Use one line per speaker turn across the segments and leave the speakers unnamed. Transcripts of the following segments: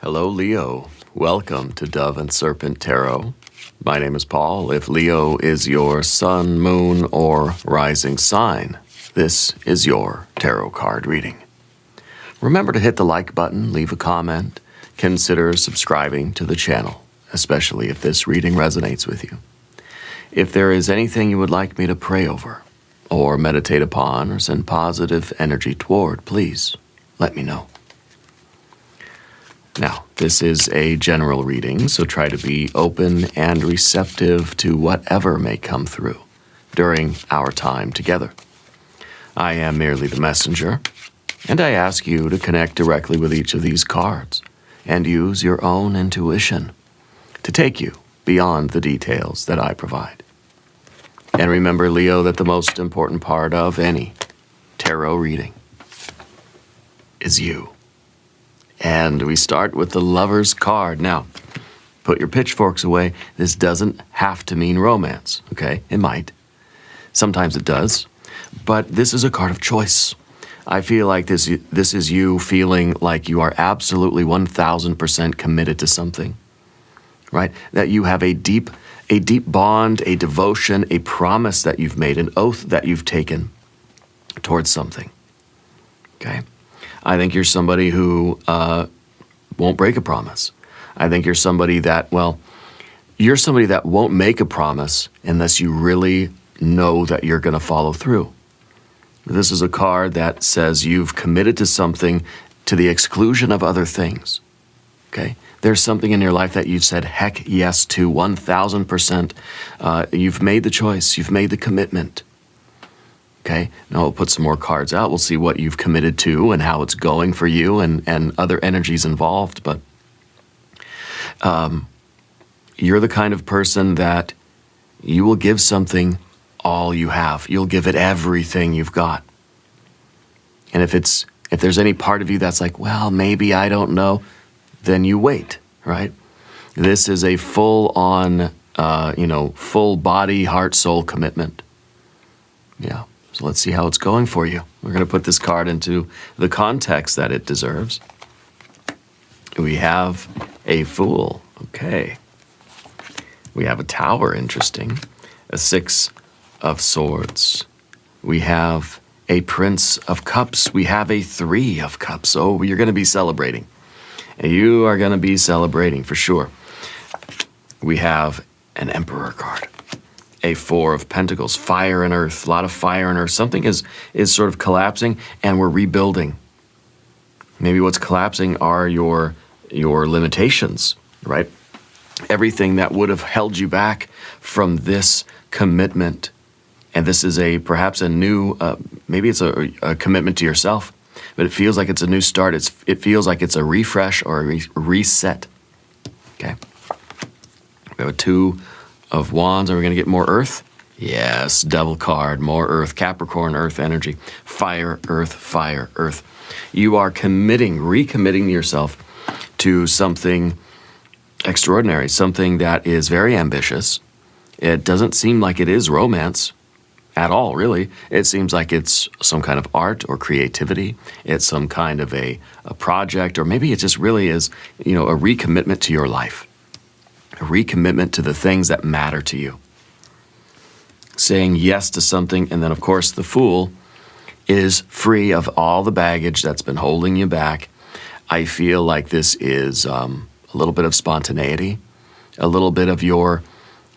Hello, Leo. Welcome to Dove and Serpent Tarot. My name is Paul. If Leo is your sun, moon, or rising sign, this is your tarot card reading. Remember to hit the like button, leave a comment, consider subscribing to the channel, especially if this reading resonates with you. If there is anything you would like me to pray over, or meditate upon, or send positive energy toward, please let me know. Now, this is a general reading, so try to be open and receptive to whatever may come through during our time together. I am merely the messenger, and I ask you to connect directly with each of these cards and use your own intuition to take you beyond the details that I provide. And remember, Leo, that the most important part of any tarot reading is you. And we start with the Lover's card. Now, put your pitchforks away. This doesn't have to mean romance, okay? It might. Sometimes it does. But this is a card of choice. I feel like this is you feeling like you are absolutely 1,000% committed to something, right? That you have a deep bond, a devotion, a promise that you've made, an oath that you've taken towards something, okay? I think you're somebody who won't break a promise. I think you're somebody that, you're somebody that won't make a promise unless you really know that you're going to follow through. This is a card that says you've committed to something to the exclusion of other things, okay? There's something in your life that you've said heck yes to 1,000%. You've made the choice. You've made the commitment. Okay, now we'll put some more cards out. We'll see what you've committed to and how it's going for you and other energies involved. But you're the kind of person that you will give something all you have. You'll give it everything you've got. And if there's any part of you that's like, well, maybe I don't know, then you wait, right? This is a full-on, full body, heart, soul commitment. Yeah. So let's see how it's going for you. We're going to put this card into the context that it deserves. We have a Fool. Okay. We have a Tower. Interesting. A Six of Swords. We have a Prince of Cups. We have a Three of Cups. Oh, you're going to be celebrating. You are going to be celebrating for sure. We have an Emperor card. A Four of Pentacles, fire and earth, a lot of fire and earth. Something is sort of collapsing and we're rebuilding. Maybe what's collapsing are your limitations, right? Everything that would have held you back from this commitment. And this is perhaps a new, maybe it's a commitment to yourself, but it feels like it's a new start. It feels like it's a refresh or a reset, okay? We have a Two of Wands. Are we going to get more earth? Yes, double card, more earth, Capricorn, earth energy, fire, earth. You are recommitting yourself to something extraordinary, something that is very ambitious. It doesn't seem like it is romance at all, really. It seems like it's some kind of art or creativity. It's some kind of a project, or maybe it just really is, a recommitment to your life. A recommitment to the things that matter to you. Saying yes to something, and then of course the Fool is free of all the baggage that's been holding you back. I feel like this is a little bit of spontaneity, a little bit of your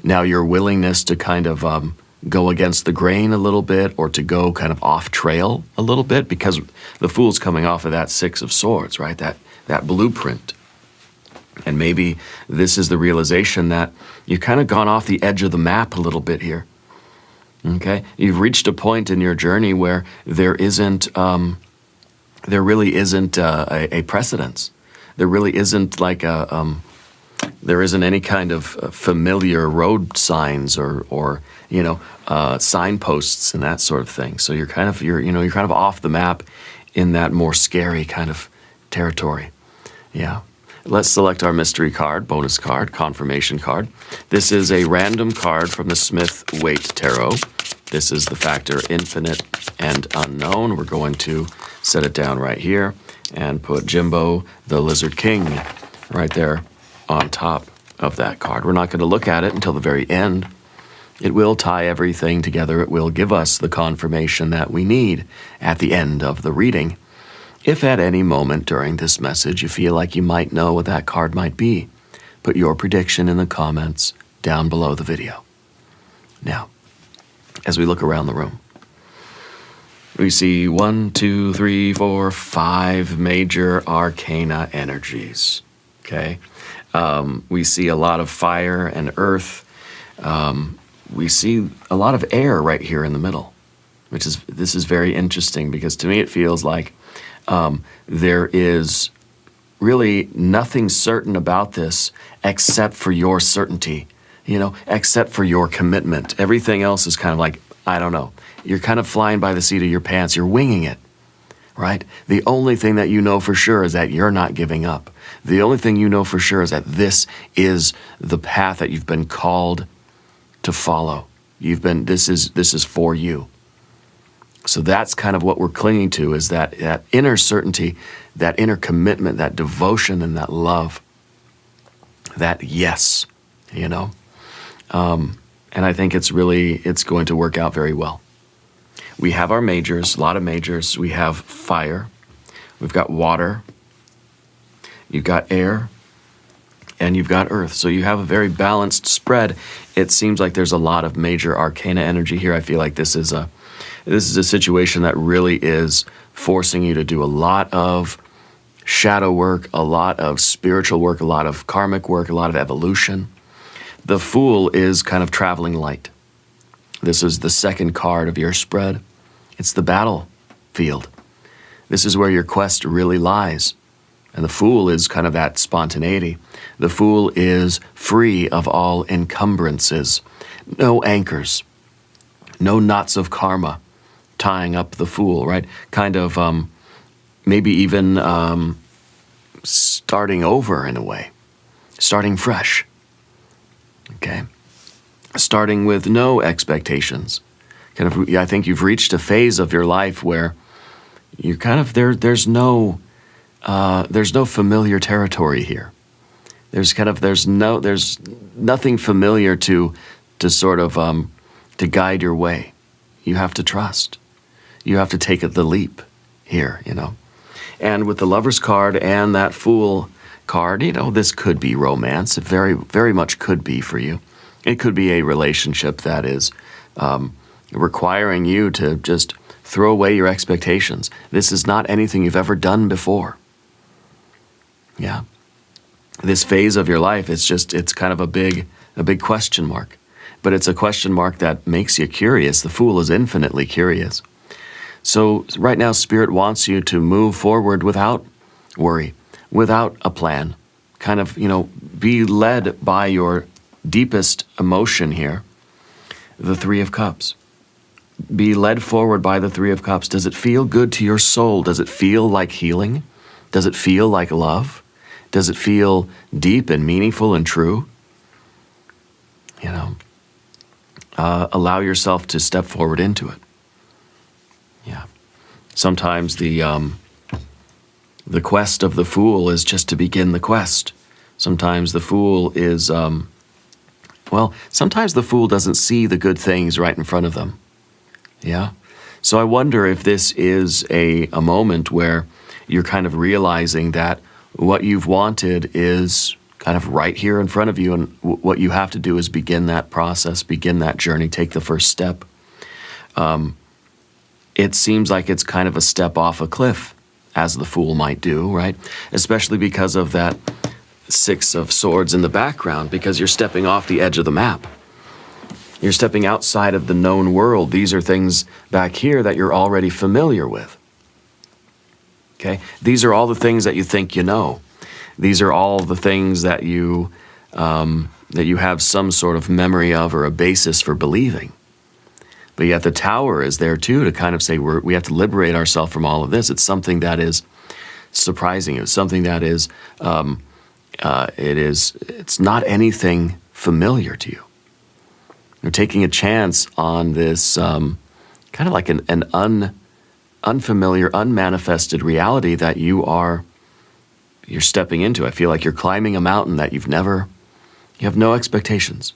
willingness to kind of go against the grain a little bit, or to go kind of off trail a little bit, because the Fool's coming off of that Six of Swords, right? That blueprint. And maybe this is the realization that you've kind of gone off the edge of the map a little bit here, okay? You've reached a point in your journey where there really isn't a precedence. There really isn't there isn't any kind of familiar road signs or signposts and that sort of thing. So you're kind of off the map in that more scary kind of territory. Yeah. Let's select our mystery card, bonus card, confirmation card. This is a random card from the Smith-Waite Tarot. This is the factor infinite and unknown. We're going to set it down right here and put Jimbo, the Lizard King, right there on top of that card. We're not going to look at it until the very end. It will tie everything together. It will give us the confirmation that we need at the end of the reading. If at any moment during this message you feel like you might know what that card might be, put your prediction in the comments down below the video. Now, as we look around the room, we see 1, 2, 3, 4, 5 major arcana energies. Okay? We see a lot of fire and earth. We see a lot of air right here in the middle, this is very interesting because to me it feels like there is really nothing certain about this except for your certainty, except for your commitment. Everything else is kind of like, I don't know. You're kind of flying by the seat of your pants. You're winging it, right? The only thing that you know for sure is that you're not giving up. The only thing you know for sure is that this is the path that you've been called to follow. This is for you. So that's kind of what we're clinging to, is that inner certainty, that inner commitment, that devotion and that love, that yes, And I think it's going to work out very well. We have our majors, a lot of majors. We have fire, we've got water, you've got air, and you've got earth. So you have a very balanced spread. It seems like there's a lot of major arcana energy here. I feel like this is a situation that really is forcing you to do a lot of shadow work, a lot of spiritual work, a lot of karmic work, a lot of evolution. The Fool is kind of traveling light. This is the second card of your spread. It's the battlefield. This is where your quest really lies. And the Fool is kind of that spontaneity. The Fool is free of all encumbrances, no anchors, no knots of karma tying up the Fool, right? Kind of maybe even starting over in a way, starting fresh, okay? Starting with no expectations. I think you've reached a phase of your life where you're kind of there's no familiar territory here. There's nothing familiar to sort of to guide your way. You have to trust. You have to take the leap here, And with the Lover's card and that Fool card, this could be romance. It very, very much could be for you. It could be a relationship that is requiring you to just throw away your expectations. This is not anything you've ever done before. Yeah. This phase of your life, it's kind of a big question mark. But it's a question mark that makes you curious. The Fool is infinitely curious. So right now, Spirit wants you to move forward without worry, without a plan. Kind of, be led by your deepest emotion here, the Three of Cups. Be led forward by the Three of Cups. Does it feel good to your soul? Does it feel like healing? Does it feel like love? Does it feel deep and meaningful and true? Allow yourself to step forward into it. Yeah. Sometimes the quest of the Fool is just to begin the quest. Sometimes the Fool is, sometimes the Fool doesn't see the good things right in front of them. Yeah. So I wonder if this is a moment where you're kind of realizing that what you've wanted is kind of right here in front of you, and what you have to do is begin that process, begin that journey, take the first step. It seems like it's kind of a step off a cliff, as the Fool might do, right? Especially because of that Six of Swords in the background, because you're stepping off the edge of the map. You're stepping outside of the known world. These are things back here that you're already familiar with. Okay? These are all the things that you think you know. These are all the things that you have some sort of memory of or a basis for believing. But yet the Tower is there too to kind of say we have to liberate ourselves from all of this. It's something that is surprising. It's something that is, it's not anything familiar to you. You're taking a chance on this kind of like an unfamiliar, unmanifested reality that you are you're stepping into. I feel like you're climbing a mountain that you have no expectations.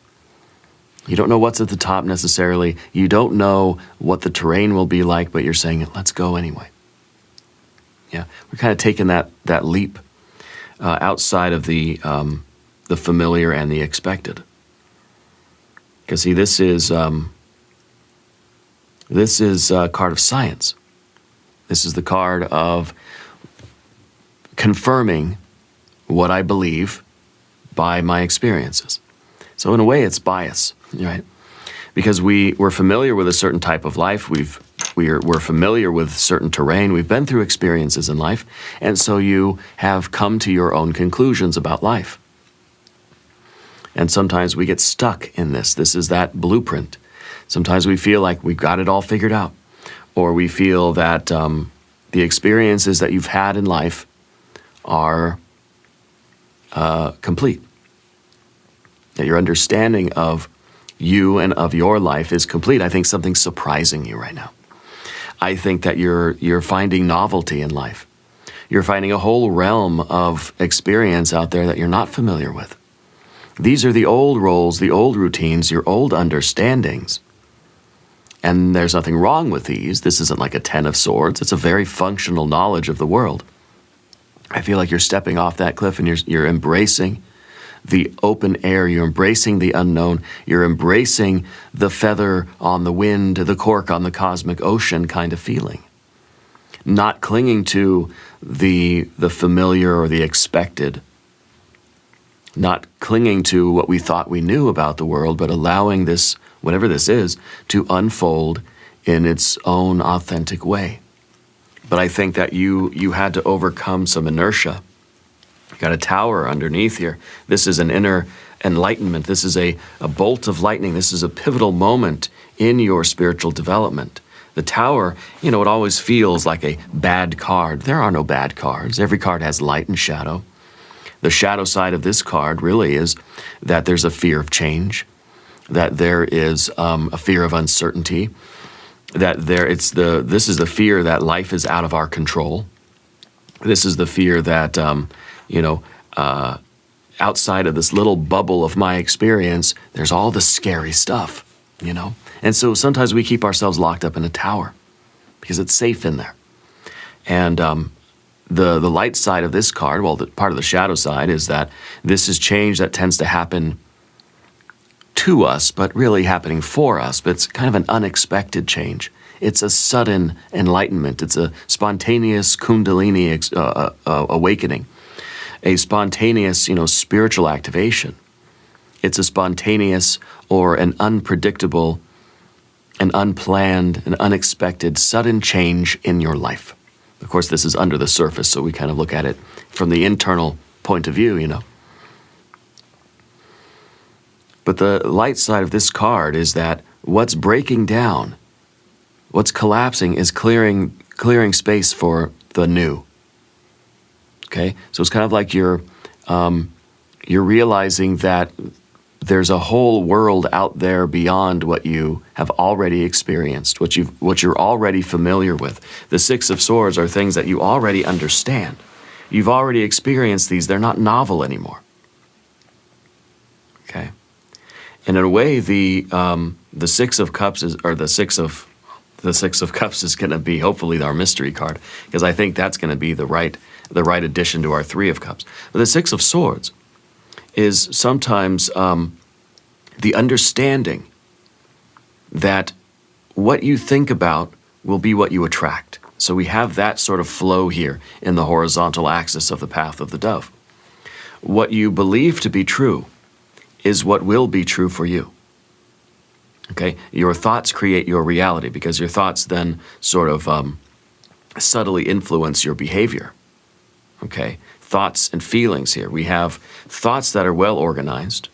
You don't know what's at the top necessarily. You don't know what the terrain will be like, but you're saying, let's go anyway. Yeah, we're kind of taking that leap outside of the familiar and the expected. Because see, this is a card of science. This is the card of confirming what I believe by my experiences. So in a way, it's bias, right? Because we're familiar with a certain type of life. We're familiar with certain terrain. We've been through experiences in life. And so you have come to your own conclusions about life. And sometimes we get stuck in this. This is that blueprint. Sometimes we feel like we've got it all figured out. Or we feel that the experiences that you've had in life are complete. That your understanding of you and of your life is complete. I think something's surprising you right now. I think that you're finding novelty in life. You're finding a whole realm of experience out there that you're not familiar with. These are the old roles, the old routines, your old understandings. And there's nothing wrong with these. This isn't like a 10 of swords. It's a very functional knowledge of the world. I feel like you're stepping off that cliff and you're embracing the open air. You're embracing the unknown. You're embracing the feather on the wind, the cork on the cosmic ocean kind of feeling. Not clinging to the familiar or the expected. Not clinging to what we thought we knew about the world, but allowing this, whatever this is, to unfold in its own authentic way. But I think that you had to overcome some inertia. You got a tower underneath here. This is an inner enlightenment. This is a bolt of lightning. This is a pivotal moment in your spiritual development. The tower, it always feels like a bad card. There are no bad cards. Every card has light and shadow. The shadow side of this card really is that there's a fear of change, that there is a fear of uncertainty, that this is the fear that life is out of our control. This is the fear that outside of this little bubble of my experience, there's all the scary stuff, And so sometimes we keep ourselves locked up in a tower because it's safe in there. And the light side of this card, the part of the shadow side, is that this is change that tends to happen to us, but really happening for us. But it's kind of an unexpected change. It's a sudden enlightenment. It's a spontaneous kundalini awakening, a spontaneous, spiritual activation. It's a spontaneous or an unpredictable, an unplanned, an unexpected, sudden change in your life. Of course, this is under the surface, so we kind of look at it from the internal point of view, But the light side of this card is that what's breaking down, what's collapsing, is clearing space for the new. Okay, so it's kind of like you're realizing that there's a whole world out there beyond what you have already experienced, what you're already familiar with. The Six of Swords are things that you already understand. You've already experienced these. They're not novel anymore. Okay, and in a way, the Six of Cups the Six of Cups is going to be hopefully our mystery card, because I think that's going to be the right addition to our Three of Cups. But the Six of Swords is sometimes the understanding that what you think about will be what you attract. So we have that sort of flow here in the horizontal axis of the path of the dove. What you believe to be true is what will be true for you. Okay? Your thoughts create your reality, because your thoughts then sort of subtly influence your behavior. Okay? Thoughts and feelings here. We have thoughts that are well organized.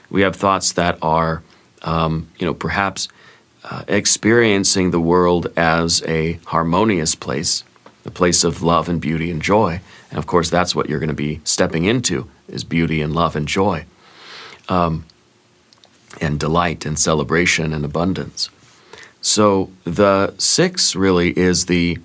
We have thoughts that are, perhaps experiencing the world as a harmonious place, a place of love and beauty and joy. And of course, that's what you're going to be stepping into, is beauty and love and joy, and delight and celebration and abundance. So the Six really is the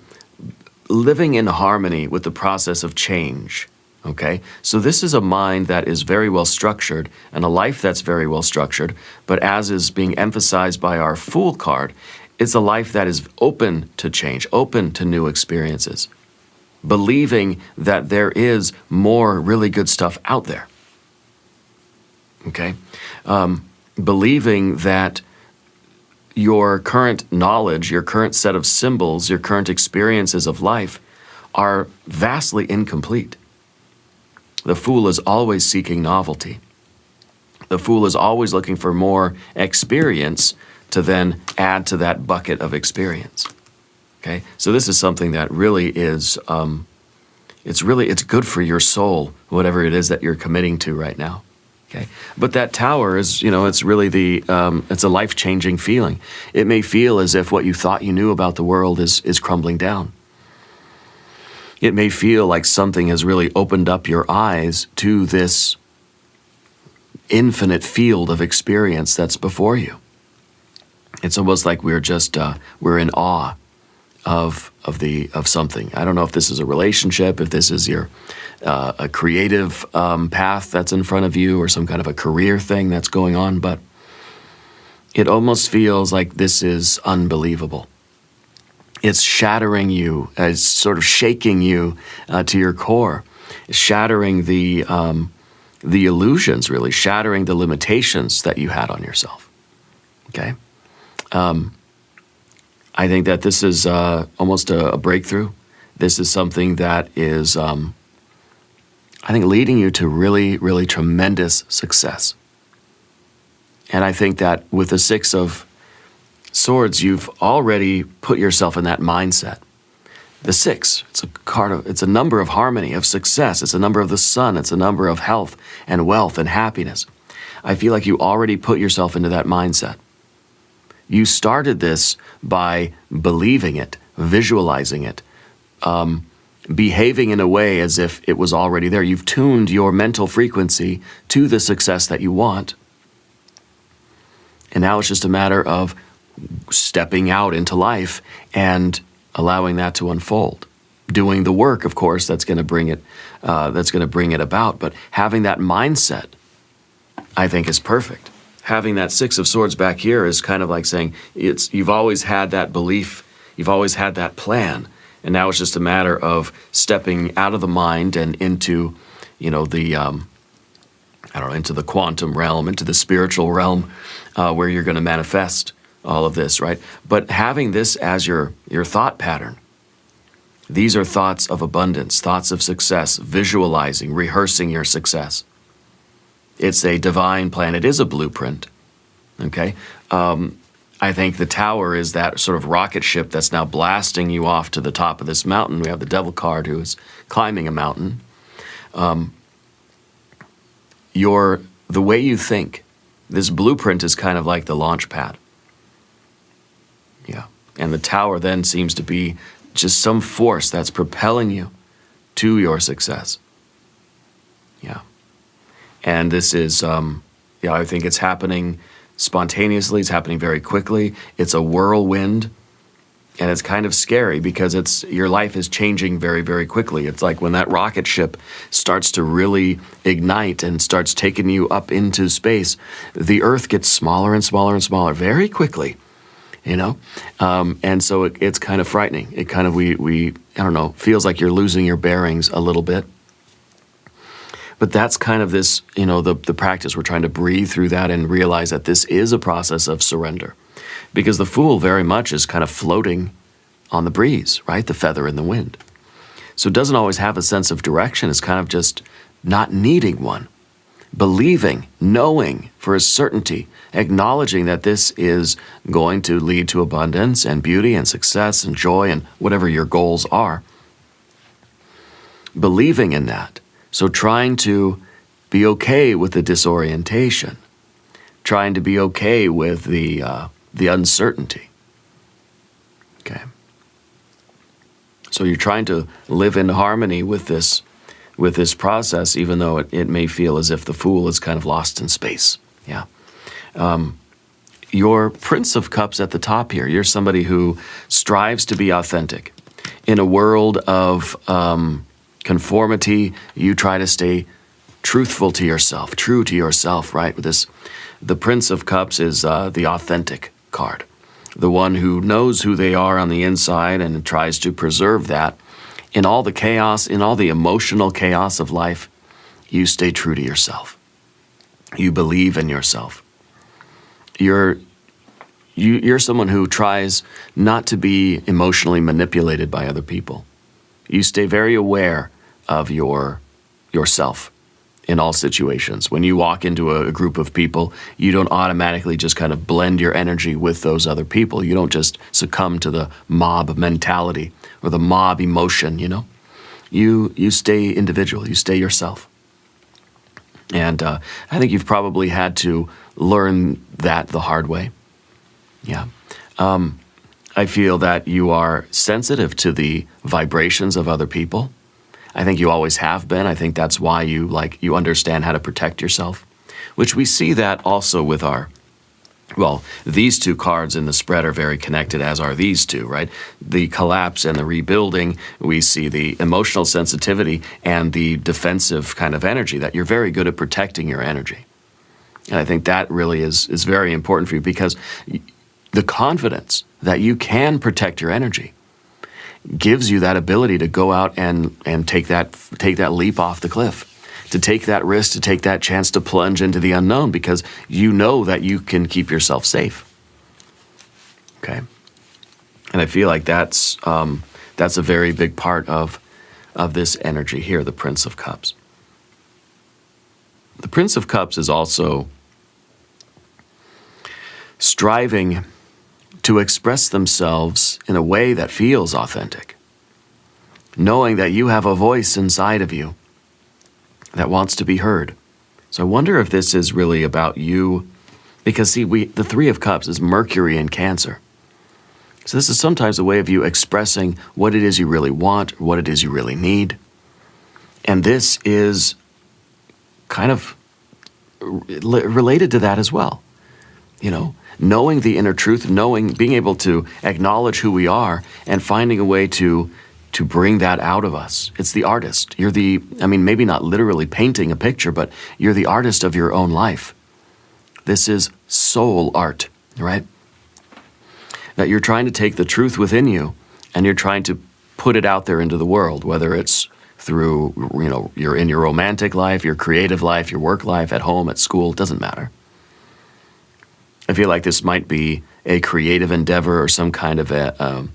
living in harmony with the process of change. Okay, so this is a mind that is very well structured and a life that's very well structured, but as is being emphasized by our Fool card, it's a life that is open to change, open to new experiences, believing that there is more really good stuff out there. Okay, believing that your current knowledge, your current set of symbols, your current experiences of life are vastly incomplete. The Fool is always seeking novelty. The Fool is always looking for more experience to then add to that bucket of experience. Okay, so this is something that really is, it's good for your soul, whatever it is that you're committing to right now. Okay, but that Tower is, it's really it's a life-changing feeling. It may feel as if what you thought you knew about the world is crumbling down. It may feel like something has really opened up your eyes to this infinite field of experience that's before you. It's almost like we're in awe of something. I don't know if this is a relationship, if this is your a creative path that's in front of you, or some kind of a career thing that's going on, but it almost feels like this is unbelievable. It's shattering you, it's sort of shaking you to your core, shattering the illusions, really, shattering the limitations that you had on yourself. Okay? I think that this is almost a breakthrough. This is something that is, I think, leading you to really, really tremendous success. And I think that with the Six of Swords, you've already put yourself in that mindset. The Six, it's a number of harmony, of success. It's a number of the sun. It's a number of health and wealth and happiness. I feel like you already put yourself into that mindset. You started this by believing it, visualizing it, behaving in a way as if it was already there. You've tuned your mental frequency to the success that you want. And now it's just a matter of stepping out into life and allowing that to unfold. Doing the work, of course, that's going to bring it about. But having that mindset, I think, is perfect. Having that Six of Swords back here is kind of like saying you've always had that belief, you've always had that plan, and now it's just a matter of stepping out of the mind and into, into the quantum realm, into the spiritual realm, where you're going to manifest all of this, right? But having this as your thought pattern, these are thoughts of abundance, thoughts of success, visualizing, rehearsing your success. It's a divine plan. It is a blueprint, okay? I think the Tower is that sort of rocket ship that's now blasting you off to the top of this mountain. We have the Devil card, who is climbing a mountain. The way you think, this blueprint is kind of like the launch pad. Yeah, and the Tower then seems to be just some force that's propelling you to your success. Yeah. And this is, I think it's happening spontaneously. It's happening very quickly. It's a whirlwind, and it's kind of scary because your life is changing very, very quickly. It's like when that rocket ship starts to really ignite and starts taking you up into space, the Earth gets smaller and smaller and smaller very quickly, and so it's kind of frightening. It kind of, I don't know, feels like you're losing your bearings a little bit. But that's kind of this, the practice. We're trying to breathe through that and realize that this is a process of surrender. Because the Fool very much is kind of floating on the breeze, right? The feather in the wind. So it doesn't always have a sense of direction. It's kind of just not needing one. Believing, knowing for a certainty, acknowledging that this is going to lead to abundance and beauty and success and joy and whatever your goals are. Believing in that. So trying to be okay with the disorientation, trying to be okay with the uncertainty. Okay. So you're trying to live in harmony with this process, even though it may feel as if the Fool is kind of lost in space. Yeah. Your Prince of Cups at the top here. You're somebody who strives to be authentic in a world of conformity. You try to stay truthful to yourself, true to yourself, right? The Prince of Cups is the authentic card, the one who knows who they are on the inside and tries to preserve that. In all the chaos, in all the emotional chaos of life, you stay true to yourself. You believe in yourself. You're someone who tries not to be emotionally manipulated by other people. You stay very aware of yourself in all situations. When you walk into a group of people, you don't automatically just kind of blend your energy with those other people. You don't just succumb to the mob mentality or the mob emotion, you know? You stay individual. You stay yourself. And I think you've probably had to learn that the hard way. Yeah. I feel that you are sensitive to the vibrations of other people. I think you always have been. I think that's why you understand how to protect yourself, which we see that also with these two cards in the spread are very connected, as are these two, right? The collapse and the rebuilding, we see the emotional sensitivity and the defensive kind of energy, that you're very good at protecting your energy. And I think that really is very important for you, because the confidence that you can protect your energy gives you that ability to go out and take that leap off the cliff, to take that risk, to take that chance to plunge into the unknown, because you know that you can keep yourself safe. Okay, and I feel like that's a very big part of this energy here, the Prince of Cups. The Prince of Cups is also striving to express themselves in a way that feels authentic, knowing that you have a voice inside of you that wants to be heard. So I wonder if this is really about you, because see, the Three of Cups is Mercury in Cancer. So this is sometimes a way of you expressing what it is you really want, or what it is you really need. And this is kind of related to that as well. You know, knowing the inner truth, being able to acknowledge who we are and finding a way to bring that out of us. It's the artist. You're maybe not literally painting a picture, but you're the artist of your own life. This is soul art, right? That you're trying to take the truth within you and you're trying to put it out there into the world, whether it's through, you're in your romantic life, your creative life, your work life, at home, at school, it doesn't matter. I feel like this might be a creative endeavor or some kind of an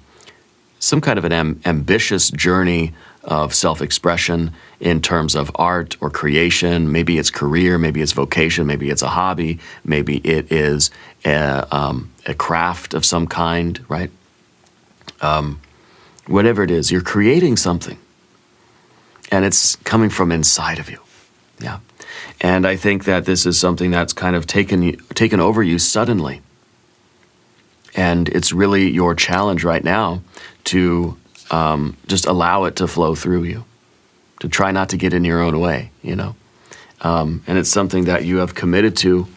ambitious journey of self-expression in terms of art or creation. Maybe it's career, maybe it's vocation, maybe it's a hobby, maybe it is a craft of some kind, right? Whatever it is, you're creating something, and it's coming from inside of you. Yeah. And I think that this is something that's kind of taken over you suddenly. And it's really your challenge right now to just allow it to flow through you, to try not to get in your own way, And it's something that you have committed to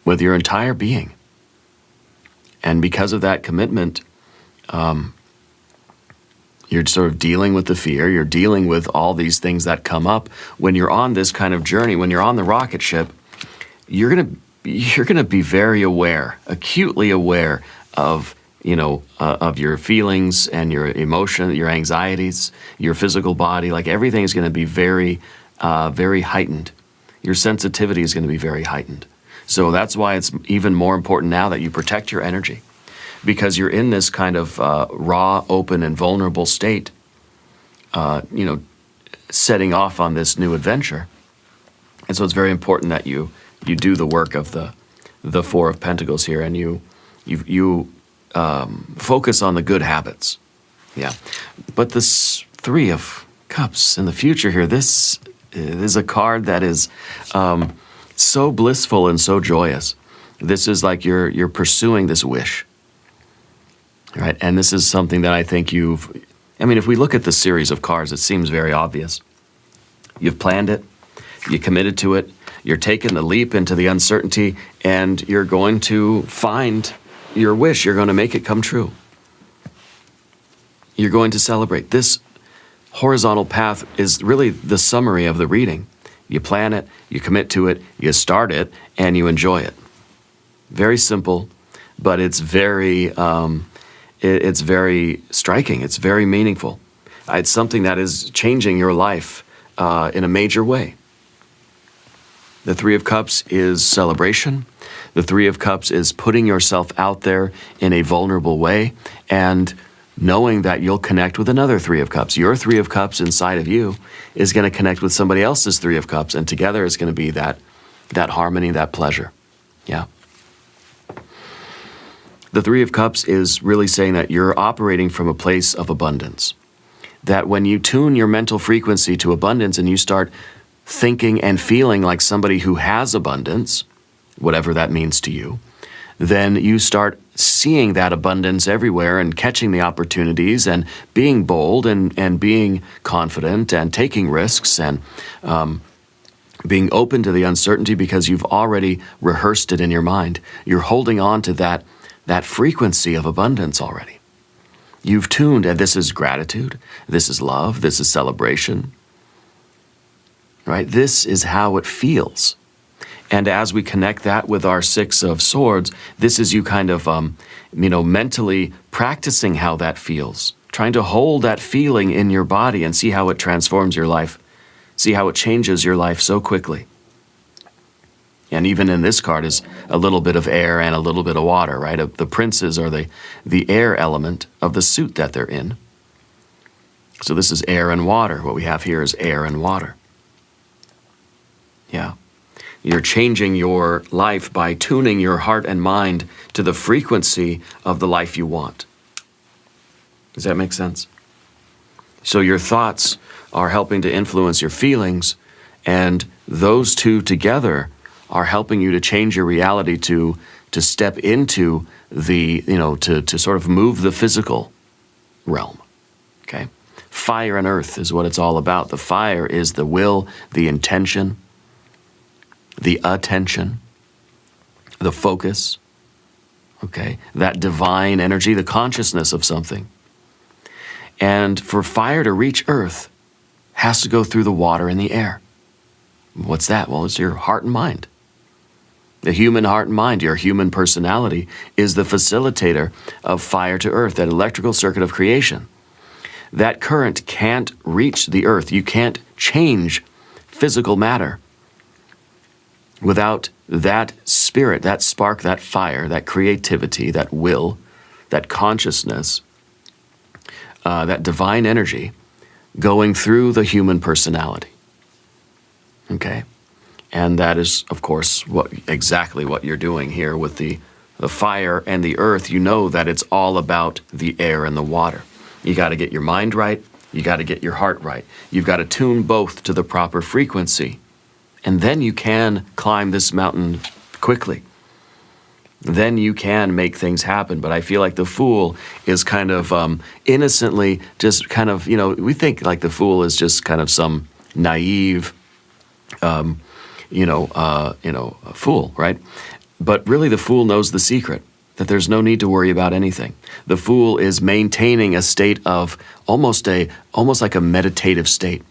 with your entire being. And because of that commitment, you're sort of dealing with the fear, you're dealing with all these things that come up. When you're on this kind of journey, when you're on the rocket ship, you're gonna be very aware, acutely aware of your feelings and your emotion, your anxieties, your physical body. Like everything is going to be very, very heightened. Your sensitivity is going to be very heightened. So that's why it's even more important now that you protect your energy, because you're in this kind of raw, open, and vulnerable state, setting off on this new adventure. And so it's very important that you do the work of the Four of Pentacles here, and you focus on the good habits. Yeah. But this Three of Cups in the future here, this is a card that is so blissful and so joyous. This is like you're pursuing this wish. Right? And this is something that I think if we look at the series of cards, it seems very obvious. You've planned it, you committed to it, you're taking the leap into the uncertainty, and you're going to find your wish. You're going to make it come true. You're going to celebrate. This horizontal path is really the summary of the reading. You plan it, you commit to it, you start it, and you enjoy it. Very simple, but it's very striking. It's very meaningful. It's something that is changing your life in a major way. The Three of Cups is celebration. The Three of Cups is putting yourself out there in a vulnerable way and knowing that you'll connect with another Three of Cups. Your Three of Cups inside of you is going to connect with somebody else's Three of Cups, and together it's going to be that harmony, that pleasure. Yeah. The Three of Cups is really saying that you're operating from a place of abundance. That when you tune your mental frequency to abundance and you start thinking and feeling like somebody who has abundance, whatever that means to you, then you start seeing that abundance everywhere and catching the opportunities and being bold and being confident and taking risks and being open to the uncertainty because you've already rehearsed it in your mind. You're holding on to that frequency of abundance already. You've tuned, and this is gratitude, this is love, this is celebration, right? This is how it feels. And as we connect that with our Six of Swords, this is you kind of, mentally practicing how that feels, trying to hold that feeling in your body and see how it transforms your life, see how it changes your life so quickly. And even in this card is a little bit of air and a little bit of water, right? The princes are the air element of the suit that they're in. So this is air and water. What we have here is air and water. Yeah. You're changing your life by tuning your heart and mind to the frequency of the life you want. Does that make sense? So your thoughts are helping to influence your feelings, and those two together are helping you to change your reality to step into the, to sort of move the physical realm, okay? Fire and earth is what it's all about. The fire is the will, the intention, the attention, the focus, okay? That divine energy, the consciousness of something. And for fire to reach earth, has to go through the water and the air. What's that? Well, it's your heart and mind. The human heart and mind, your human personality, is the facilitator of fire to earth, that electrical circuit of creation. That current can't reach the earth. You can't change physical matter without that spirit, that spark, that fire, that creativity, that will, that consciousness, that divine energy going through the human personality. Okay? And that is, of course, exactly what you're doing here with the fire and the earth. You know that it's all about the air and the water. You got to get your mind right. You got to get your heart right. You've got to tune both to the proper frequency. And then you can climb this mountain quickly. Then you can make things happen. But I feel like the Fool is kind of innocently just kind of, we think like the Fool is just kind of some naive, a fool, right? But really the Fool knows the secret, that there's no need to worry about anything. The Fool is maintaining a state of almost like a meditative state.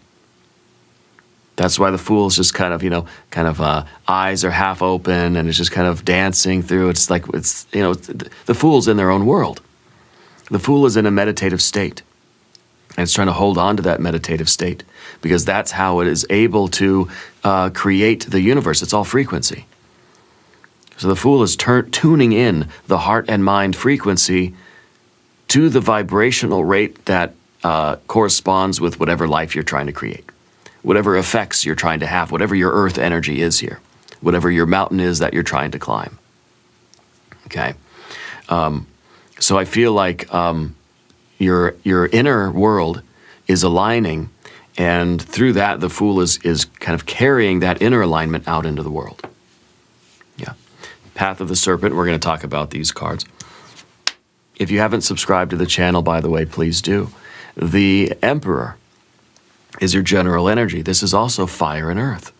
That's why the Fool is just kind of, eyes are half open and it's just kind of dancing through. It's like, the Fool's in their own world. The Fool is in a meditative state. And it's trying to hold on to that meditative state because that's how it is able to create the universe. It's all frequency. So the Fool is tuning in the heart and mind frequency to the vibrational rate that corresponds with whatever life you're trying to create, whatever effects you're trying to have, whatever your earth energy is here, whatever your mountain is that you're trying to climb. Okay? So I feel like your inner world is aligning, and through that, the Fool is kind of carrying that inner alignment out into the world. Yeah. Path of the Serpent, we're going to talk about these cards. If you haven't subscribed to the channel, by the way, please do. The Emperor is your general energy. This is also fire and earth.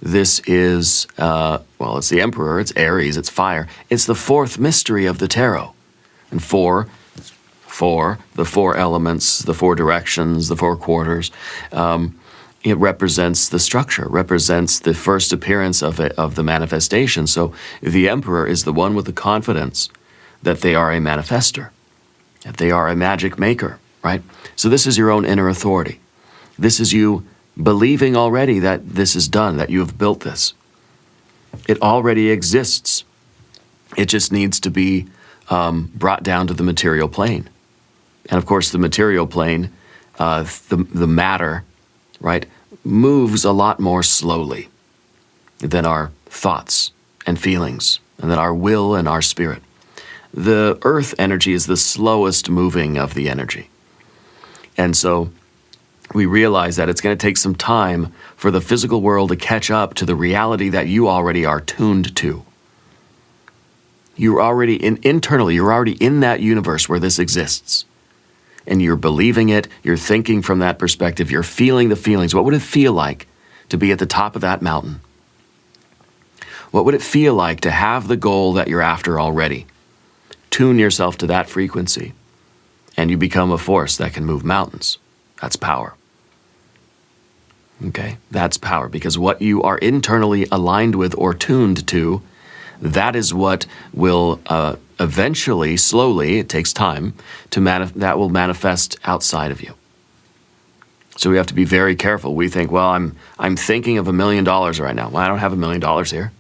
This is, it's the Emperor, it's Aries, it's fire. It's the fourth mystery of the tarot. And four 4, the 4 elements, the 4 directions, the 4 quarters. It represents the structure, represents the first appearance of the manifestation. So the emperor is the one with the confidence that they are a manifester, that they are a magic maker, right? So this is your own inner authority. This is you believing already that this is done, that you have built this. It already exists. It just needs to be brought down to the material plane. And of course, the material plane, the matter, right, moves a lot more slowly than our thoughts and feelings, and than our will and our spirit. The earth energy is the slowest moving of the energy. And so we realize that it's going to take some time for the physical world to catch up to the reality that you already are tuned to. You're already internally, you're already in that universe where this exists. And you're believing it, you're thinking from that perspective, you're feeling the feelings. What would it feel like to be at the top of that mountain? What would it feel like to have the goal that you're after already? Tune yourself to that frequency, and you become a force that can move mountains. That's power. Okay, that's power, because what you are internally aligned with or tuned to, that is what will eventually, slowly, it takes time, that will manifest outside of you. So we have to be very careful. We think, well, I'm thinking of $1 million right now. Well, I don't have $1 million here.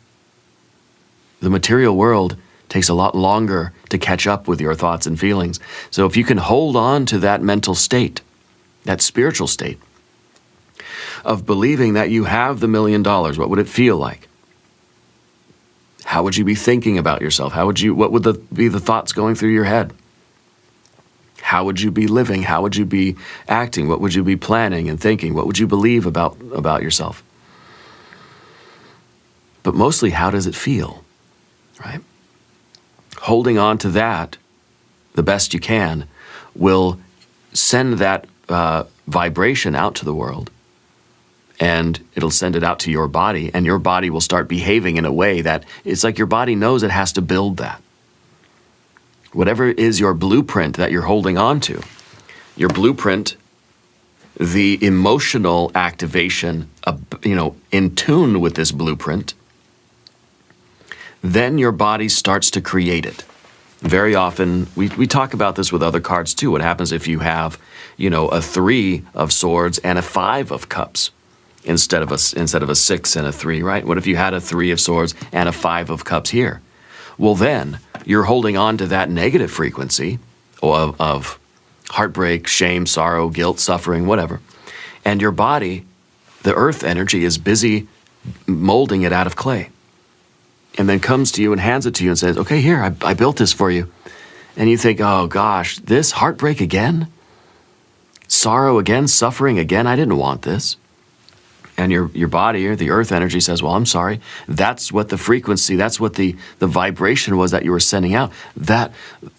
The material world takes a lot longer to catch up with your thoughts and feelings. So if you can hold on to that mental state, that spiritual state, of believing that you have the $1 million, what would it feel like? How would you be thinking about yourself? What would be the thoughts going through your head? How would you be living? How would you be acting? What would you be planning and thinking? What would you believe about yourself? But mostly, how does it feel, right? Holding on to that the best you can will send that vibration out to the world. And it'll send it out to your body, and your body will start behaving in a way that it's like your body knows it has to build that. Whatever is your blueprint that you're holding on to, your blueprint, the emotional activation, in tune with this blueprint, then your body starts to create it. Very often, we talk about this with other cards too. What happens if you have, a 3 of swords and a 5 of cups? Instead of a 6 and a 3, right? What if you had a 3 of swords and a 5 of cups here? Well, then you're holding on to that negative frequency of heartbreak, shame, sorrow, guilt, suffering, whatever. And your body, the earth energy, is busy molding it out of clay. And then comes to you and hands it to you and says, okay, here, I built this for you. And you think, oh gosh, this heartbreak again? Sorrow again? Suffering again? I didn't want this. And your body, or the earth energy, says, well, I'm sorry. That's what the frequency, that's what the vibration was that you were sending out.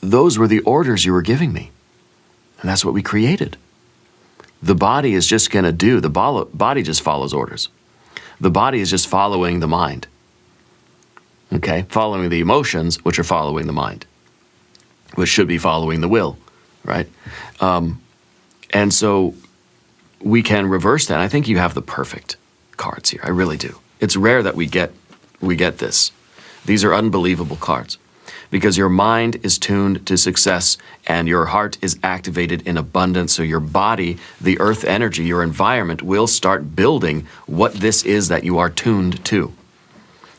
Those were the orders you were giving me. And that's what we created. The body is just going to do, the body just follows orders. The body is just following the mind. Okay? Following the emotions, which are following the mind, which should be following the will, right? And so we can reverse that. I think you have the perfect cards here. I really do. It's rare that we get this. These are unbelievable cards because your mind is tuned to success and your heart is activated in abundance. So your body, the earth energy, your environment will start building what this is that you are tuned to.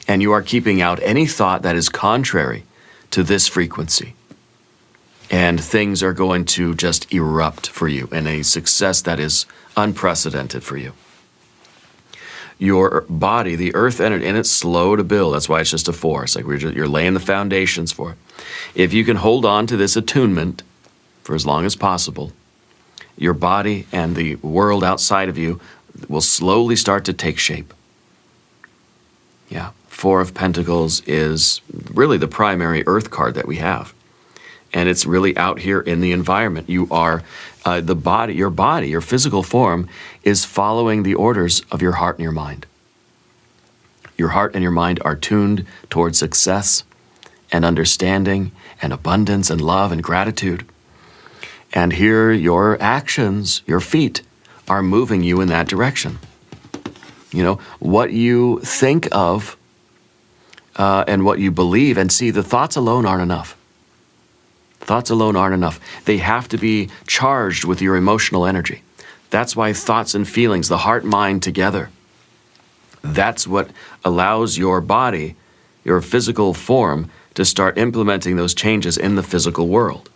And you are keeping out any thought that is contrary to this frequency. And things are going to just erupt for you in a success that is unprecedented for you. Your body, the earth energy, and it's slow to build. That's why it's just a 4. It's like you're laying the foundations for it. If you can hold on to this attunement for as long as possible, your body and the world outside of you will slowly start to take shape. Yeah, 4 of Pentacles is really the primary earth card that we have. And it's really out here in the environment. You are, your physical form is following the orders of your heart and your mind. Your heart and your mind are tuned towards success and understanding and abundance and love and gratitude. And here your actions, your feet, are moving you in that direction. You know, what you think of and what you believe, and see, the thoughts alone aren't enough. Thoughts alone aren't enough. They have to be charged with your emotional energy. That's why thoughts and feelings, the heart, mind together, that's what allows your body, your physical form, to start implementing those changes in the physical world.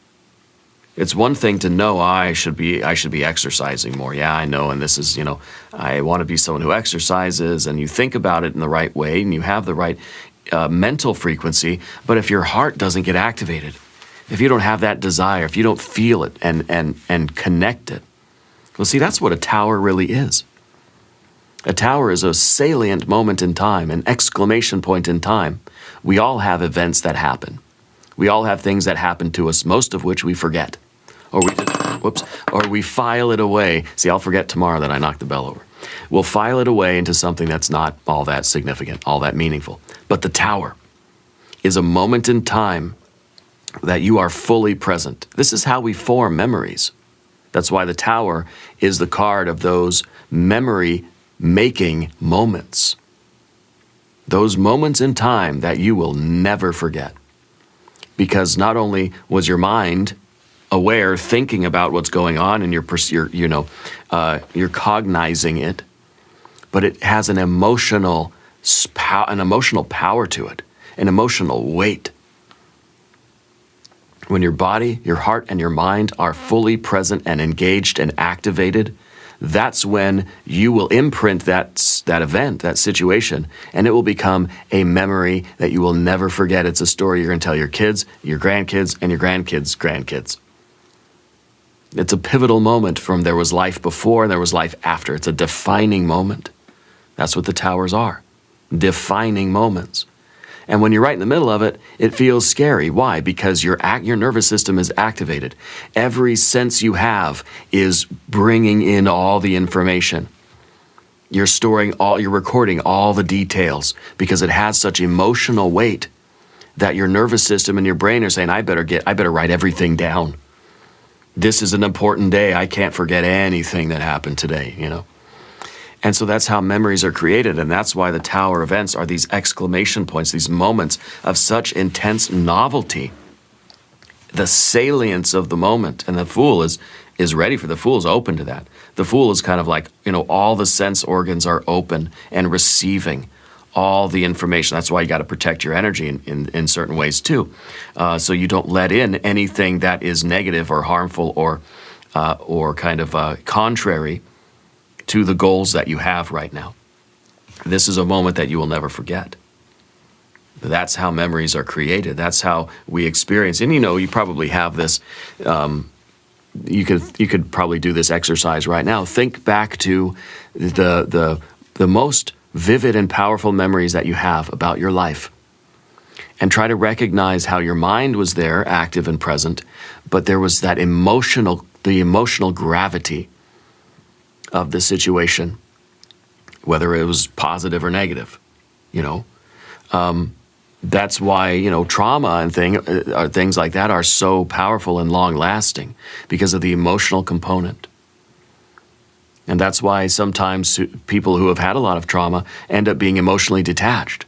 It's one thing to know, I should be exercising more. Yeah, I know, and this is, you know, I want to be someone who exercises, and you think about it in the right way, and you have the right mental frequency. But if your heart doesn't get activated, if you don't have that desire, if you don't feel it and connect it, well, see, that's what a tower really is. A tower is a salient moment in time, an exclamation point in time. We all have events that happen. We all have things that happen to us, most of which we forget. Or we just, or we file it away. See, I'll forget tomorrow that I knocked the bell over. We'll file it away into something that's not all that significant, all that meaningful. But the tower is a moment in time that you are fully present. This is how we form memories. That's why the tower is the card of those memory-making moments. Those moments in time that you will never forget. Because not only was your mind aware, thinking about what's going on, and you're cognizing it, but it has an emotional power to it, an emotional weight. When your body, your heart, and your mind are fully present and engaged and activated, that's when you will imprint that event, that situation, and it will become a memory that you will never forget. It's a story you're going to tell your kids, your grandkids, and your grandkids' grandkids. It's a pivotal moment from there was life before and there was life after. It's a defining moment. That's what the towers are, defining moments. And when you're right in the middle of it, it feels scary. Why? Because your nervous system is activated. Every sense you have is bringing in all the information. You're recording all the details because it has such emotional weight that your nervous system and your brain are saying, I better write everything down. This is an important day. I can't forget anything that happened today, you know. And so that's how memories are created, and that's why the tower events are these exclamation points, these moments of such intense novelty. The salience of the moment, and the Fool is ready for, the Fool is open to that. The Fool is kind of like, you know, all the sense organs are open and receiving all the information. That's why you got to protect your energy in certain ways too. So you don't let in anything that is negative or harmful or kind of contrary to the goals that you have right now. This is a moment that you will never forget. That's how memories are created. That's how we experience. And you know, you probably have this, you could probably do this exercise right now. Think back to the most vivid and powerful memories that you have about your life. And try to recognize how your mind was there, active and present, but there was that the emotional gravity of the situation, whether it was positive or negative, you know. That's why, you know, trauma and things like that are so powerful and long-lasting, because of the emotional component. And that's why sometimes people who have had a lot of trauma end up being emotionally detached,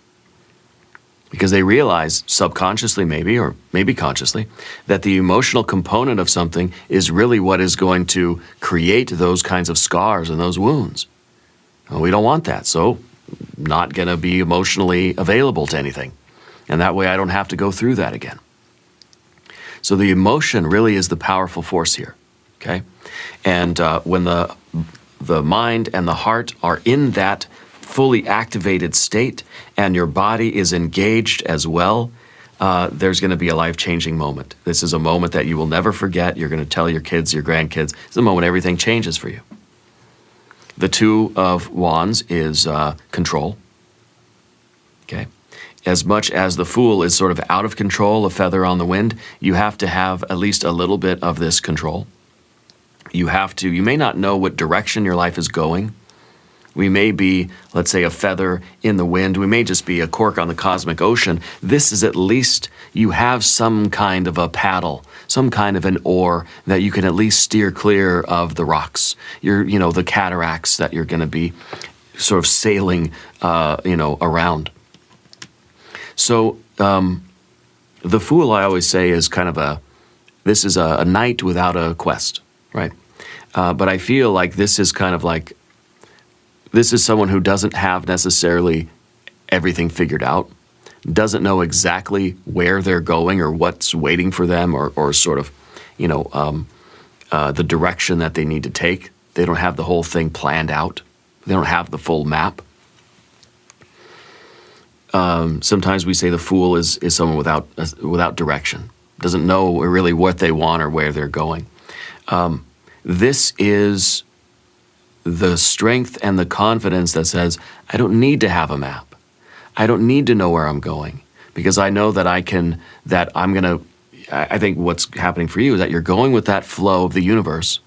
because they realize subconsciously maybe, or maybe consciously, that the emotional component of something is really what is going to create those kinds of scars and those wounds. Well, we don't want that, so not going to be emotionally available to anything. And that way I don't have to go through that again. So the emotion really is the powerful force here, okay? And when the mind and the heart are in that fully activated state and your body is engaged as well, there's going to be a life-changing moment. This is a moment that you will never forget. You're going to tell your kids, your grandkids. It's a moment everything changes for you. The Two of Wands is control, okay? As much as the Fool is sort of out of control, a feather on the wind, you have to have at least a little bit of this control. You may not know what direction your life is going, We may be, let's say, a feather in the wind. We may just be a cork on the cosmic ocean. This is at least you have some kind of a paddle, some kind of an oar that you can at least steer clear of the rocks. The cataracts that you're going to be sort of sailing, around. So the Fool, I always say, is kind of this is a knight without a quest, right? But I feel like this is kind of like, this is someone who doesn't have necessarily everything figured out, doesn't know exactly where they're going or what's waiting for them, or sort of, the direction that they need to take. They don't have the whole thing planned out. They don't have the full map. Sometimes we say the Fool is someone without direction, doesn't know really what they want or where they're going. This is the strength and the confidence that says, I don't need to have a map. I don't need to know where I'm going, because I know that I think what's happening for you is that you're going with that flow of the universe.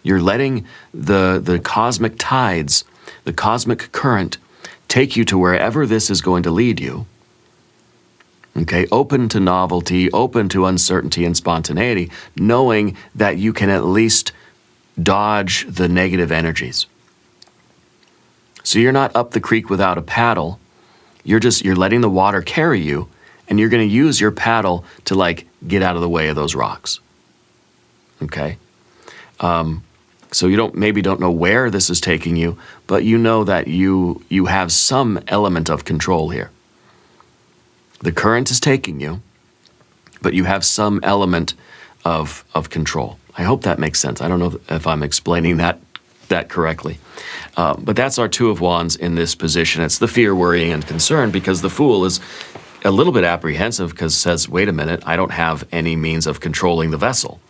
You're letting the cosmic tides, the cosmic current, take you to wherever this is going to lead you. Okay, open to novelty, open to uncertainty and spontaneity, knowing that you can at least dodge the negative energies. So you're not up the creek without a paddle. You're letting the water carry you, and you're going to use your paddle to get out of the way of those rocks. Okay? So you maybe don't know where this is taking you, but you know that you have some element of control here. The current is taking you, but you have some element of control. I hope that makes sense. I don't know if I'm explaining that correctly. But that's our Two of Wands in this position. It's the fear, worrying, and concern, because the Fool is a little bit apprehensive because it says, wait a minute, I don't have any means of controlling the vessel.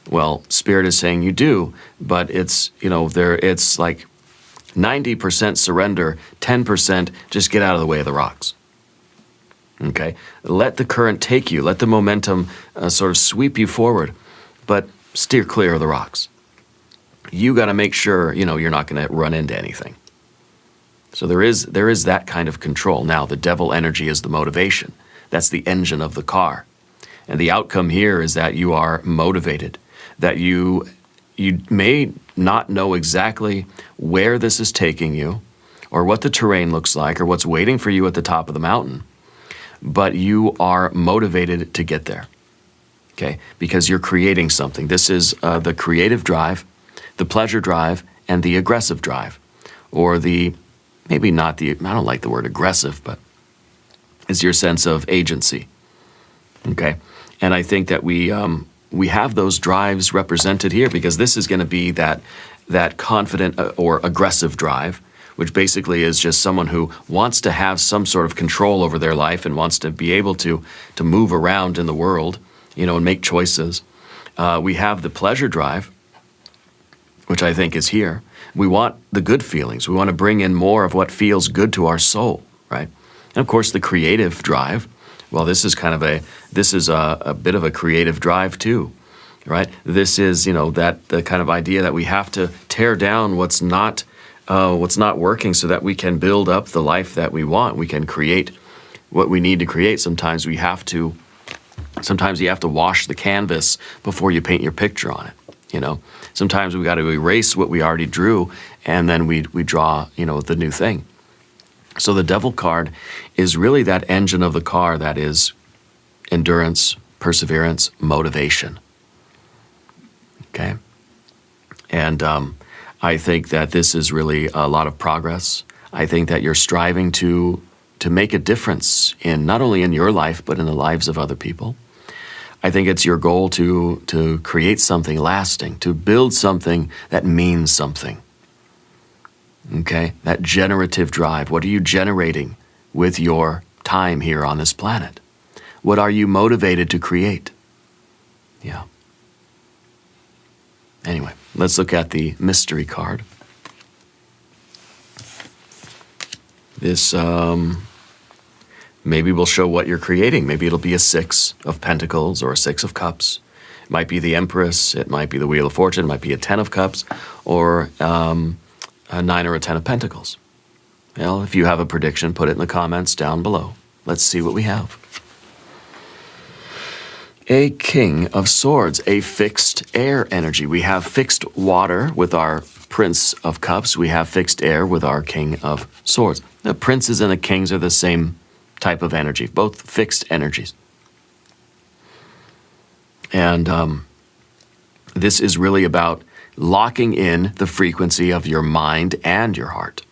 Well, Spirit is saying you do, but it's, it's like 90% surrender, 10% just get out of the way of the rocks. Okay? Let the current take you. Let the momentum sort of sweep you forward, but steer clear of the rocks. You got to make sure, you're not going to run into anything. So there is that kind of control. Now, the devil energy is the motivation. That's the engine of the car. And the outcome here is that you are motivated, that you may not know exactly where this is taking you, or what the terrain looks like, or what's waiting for you at the top of the mountain, but you are motivated to get there. Okay, because you're creating something. This is the creative drive, the pleasure drive, and the aggressive drive. Or I don't like the word aggressive, but it's your sense of agency. Okay, and I think that we have those drives represented here, because this is going to be that confident or aggressive drive, which basically is just someone who wants to have some sort of control over their life and wants to be able to move around in the world, and make choices. We have the pleasure drive, which I think is here. We want the good feelings. We want to bring in more of what feels good to our soul, right? And of course, the creative drive. Well, this is a bit of a creative drive too, right? This is, the kind of idea that we have to tear down what's not working so that we can build up the life that we want. We can create what we need to create. Sometimes you have to wash the canvas before you paint your picture on it. Sometimes we got to erase what we already drew, and then we draw, the new thing. So the Devil card is really that engine of the car that is endurance, perseverance, motivation. Okay? And I think that this is really a lot of progress. I think that you're striving to make a difference in not only in your life, but in the lives of other people. I think it's your goal to create something lasting, to build something that means something. Okay? That generative drive. What are you generating with your time here on this planet? What are you motivated to create? Yeah. Anyway, let's look at the mystery card. This maybe will show what you're creating. Maybe it'll be a 6 of Pentacles or a 6 of Cups. It might be the Empress. It might be the Wheel of Fortune. It might be a 10 of Cups, or a 9 or a 10 of Pentacles. Well, if you have a prediction, put it in the comments down below. Let's see what we have. A King of Swords, a fixed air energy. We have fixed water with our Prince of Cups. We have fixed air with our King of Swords. The princes and the kings are the same type of energy, both fixed energies. And this is really about locking in the frequency of your mind and your heart.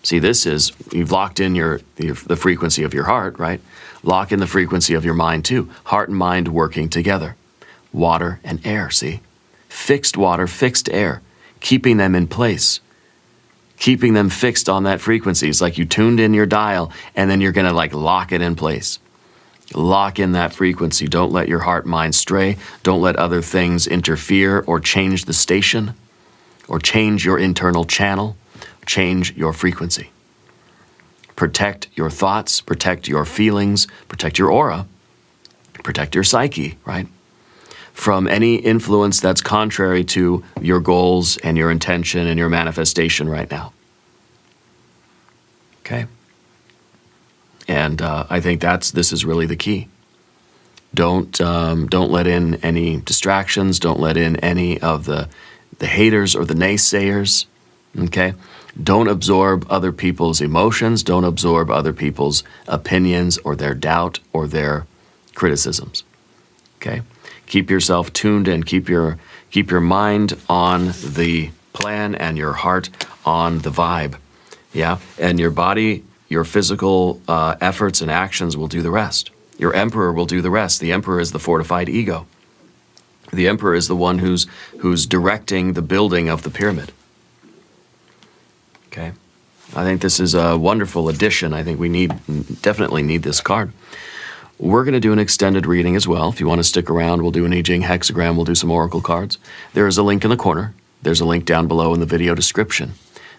See, this is, you've locked in the frequency of your heart, right? Lock in the frequency of your mind too. Heart and mind working together. Water and air, see? Fixed water, fixed air. Keeping them in place. Keeping them fixed on that frequency. It's like you tuned in your dial and then you're going to like lock it in place. Lock in that frequency. Don't let your heart mind stray. Don't let other things interfere or change the station or change your internal channel. Change your frequency. Protect your thoughts, protect your feelings, protect your aura, protect your psyche, right? From any influence that's contrary to your goals and your intention and your manifestation right now. Okay? And I think this is really the key. Don't let in any distractions. Don't let in any of the haters or the naysayers. Okay? Don't absorb other people's emotions. Don't absorb other people's opinions or their doubt or their criticisms. Okay? Keep yourself tuned and keep your mind on the plan and your heart on the vibe. Yeah? And your body, your physical efforts and actions will do the rest. Your emperor will do the rest. The emperor is the fortified ego. The emperor is the one who's directing the building of the pyramid. Okay? I think this is a wonderful addition. I think we definitely need this card. We're going to do an extended reading as well. If you want to stick around, we'll do an I Ching hexagram. We'll do some oracle cards. There is a link in the corner. There's a link down below in the video description.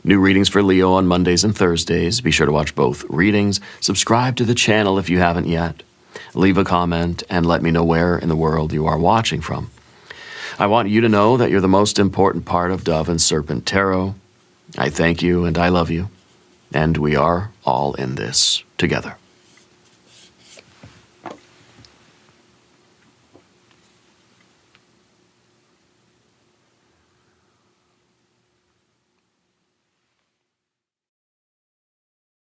New readings for Leo on Mondays and Thursdays. Be sure to watch both readings. Subscribe to the channel if you haven't yet. Leave a comment and let me know where in the world you are watching from. I want you to know that you're the most important part of Dove and Serpent Tarot. I thank you and I love you. And we are all in this together.